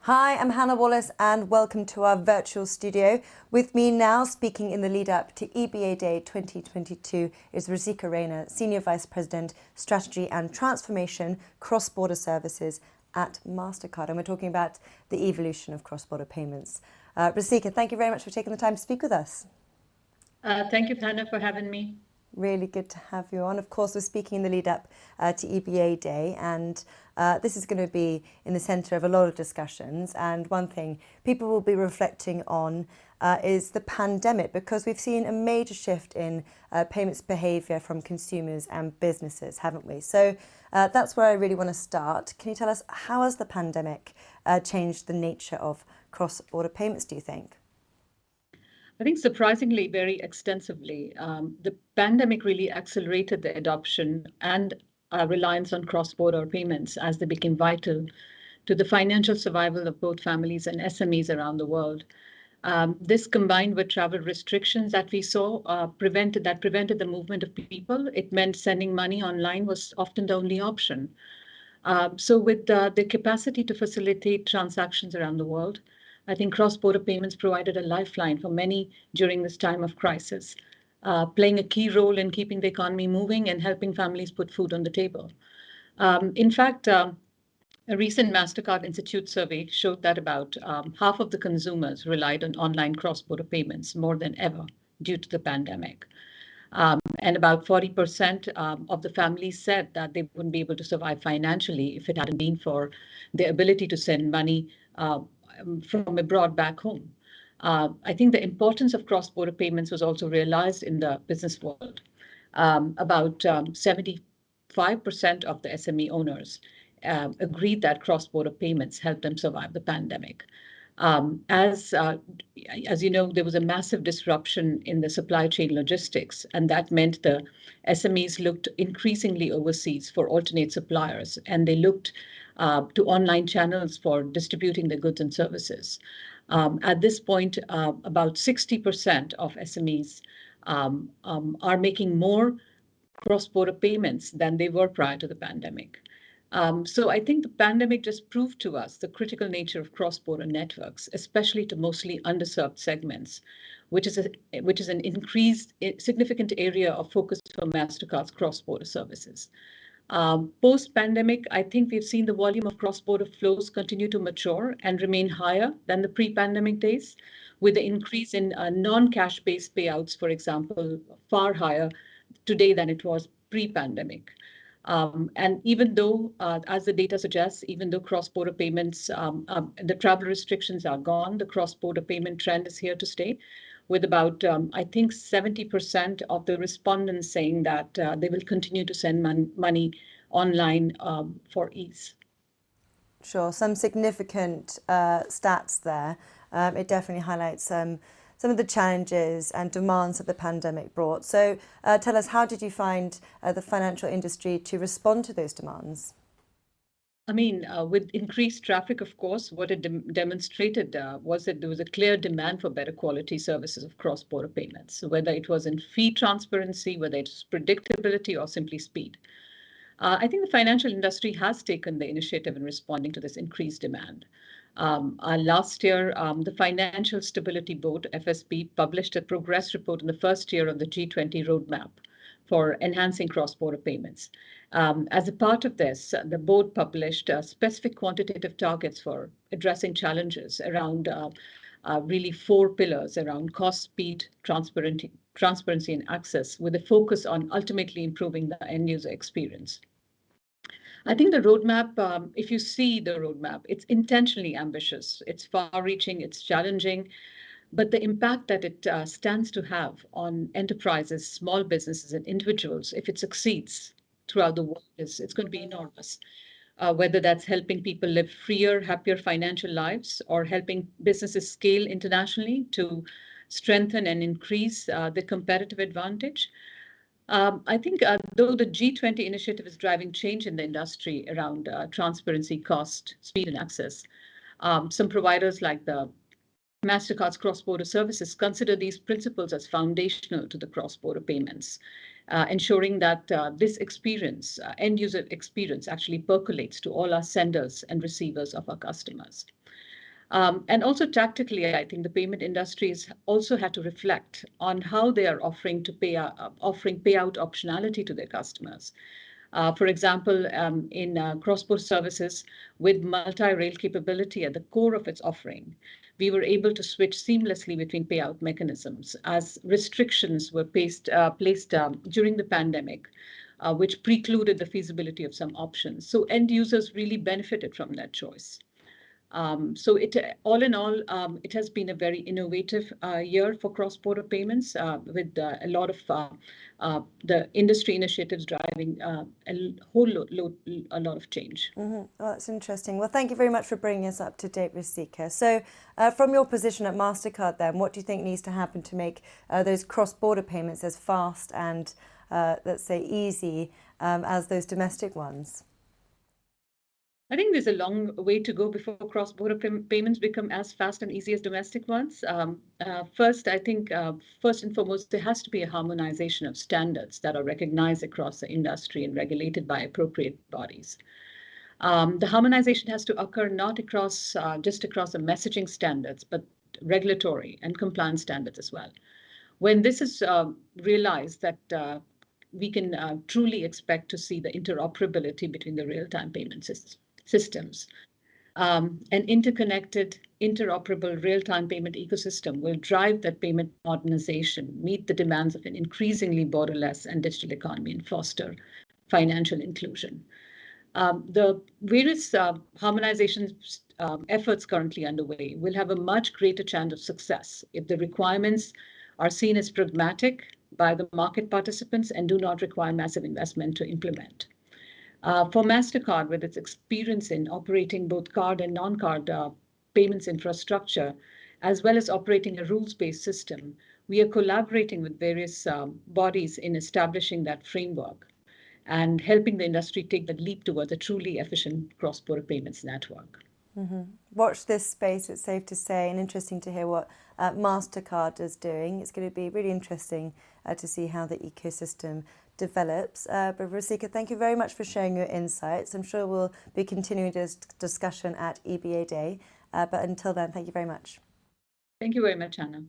Hi, I'm Hannah Wallace and welcome to our virtual studio. With me now, speaking in the lead up to EBAday 2022, is Rasika Raina, Senior Vice President, Strategy and Transformation, Cross-Border Services at Mastercard. And we're talking about the evolution of cross-border payments. Rasika, thank you very much for taking the time to speak with us. Thank you, Hannah, for having me. Really good to have you on. Of course, we're speaking in the lead up to EBAday, and this is going to be in the centre of a lot of discussions. And one thing people will be reflecting on is the pandemic, because we've seen a major shift in payments behaviour from consumers and businesses, haven't we? So that's where I really want to start. Can you tell us, how has the pandemic changed the nature of cross-border payments, do you think? I think surprisingly, very extensively. The pandemic really accelerated the adoption and reliance on cross-border payments as they became vital to the financial survival of both families and SMEs around the world. This combined with travel restrictions that we saw prevented the movement of people. It meant sending money online was often the only option. So with the capacity to facilitate transactions around the world, I think cross-border payments provided a lifeline for many during this time of crisis, playing a key role in keeping the economy moving and helping families put food on the table. In fact, a recent Mastercard Institute survey showed that about half of the consumers relied on online cross-border payments more than ever due to the pandemic. And about 40% of the families said that they wouldn't be able to survive financially if it hadn't been for the ability to send money from abroad back home. I think the importance of cross-border payments was also realized in the business world. About 75% of the SME owners agreed that cross-border payments helped them survive the pandemic. As you know, there was a massive disruption in the supply chain logistics, and that meant the SMEs looked increasingly overseas for alternate suppliers, and they looked to online channels for distributing their goods and services. At this point, about 60% of SMEs are making more cross-border payments than they were prior to the pandemic. So I think the pandemic just proved to us the critical nature of cross-border networks, especially to mostly underserved segments, which is an increased significant area of focus for Mastercard's cross-border services. Post-pandemic, I think we've seen the volume of cross-border flows continue to mature and remain higher than the pre-pandemic days, with the increase in non-cash-based payouts, for example, far higher today than it was pre-pandemic. And even though, as the data suggests, even though cross-border payments, the travel restrictions are gone, the cross-border payment trend is here to stay, with about, I think, 70% of the respondents saying that they will continue to send money online for ease. Sure, some significant stats there. It definitely highlights some of the challenges and demands that the pandemic brought. So tell us, how did you find the financial industry to respond to those demands? I mean, with increased traffic, of course, what it demonstrated was that there was a clear demand for better quality services of cross-border payments, so whether it was in fee transparency, whether it's predictability or simply speed. I think the financial industry has taken the initiative in responding to this increased demand. Last year, the Financial Stability Board, FSB, published a progress report in the first year of the G20 roadmap for enhancing cross-border payments. As a part of this, the board published specific quantitative targets for addressing challenges around really four pillars around cost, speed, transparency, and access, with a focus on ultimately improving the end-user experience. I think the roadmap, if you see the roadmap, it's intentionally ambitious, it's far-reaching, it's challenging, but the impact that it stands to have on enterprises, small businesses, and individuals, if it succeeds throughout the world, it's going to be enormous. Whether that's helping people live freer, happier financial lives, or helping businesses scale internationally to strengthen and increase the competitive advantage. I think though the G20 initiative is driving change in the industry around transparency, cost, speed, and access, some providers like the Mastercard's cross-border services consider these principles as foundational to the cross-border payments, ensuring that this experience, end-user experience, actually percolates to all our senders and receivers of our customers. And also tactically, I think the payment industries also had to reflect on how they are offering payout optionality to their customers. For example, in cross-border services with multi-rail capability at the core of its offering, we were able to switch seamlessly between payout mechanisms as restrictions were placed during the pandemic, which precluded the feasibility of some options. So end users really benefited from that choice. So all in all, it has been a very innovative year for cross-border payments with a lot of the industry initiatives driving a lot of change. Well, that's interesting. Well, thank you very much for bringing us up to date, Rasika. So from your position at Mastercard then, what do you think needs to happen to make those cross-border payments as fast and, let's say, easy as those domestic ones? I think there's a long way to go before cross-border payments become as fast and easy as domestic ones. First, I think, first and foremost, there has to be a harmonization of standards that are recognized across the industry and regulated by appropriate bodies. The harmonization has to occur not just across the messaging standards, but regulatory and compliance standards as well. When this is realized, that we can truly expect to see the interoperability between the real-time payment systems. An interconnected, interoperable real-time payment ecosystem will drive that payment modernization, meet the demands of an increasingly borderless and digital economy, and foster financial inclusion. The various harmonization efforts currently underway will have a much greater chance of success if the requirements are seen as pragmatic by the market participants and do not require massive investment to implement. For Mastercard, with its experience in operating both card and non-card payments infrastructure, as well as operating a rules-based system, we are collaborating with various bodies in establishing that framework and helping the industry take the leap towards a truly efficient cross-border payments network. Watch this space, it's safe to say, and interesting to hear what Mastercard is doing. It's going to be really interesting to see how the ecosystem develops. But Rasika, thank you very much for sharing your insights. I'm sure we'll be continuing this discussion at EBAday. But until then, thank you very much. Thank you very much, Anna.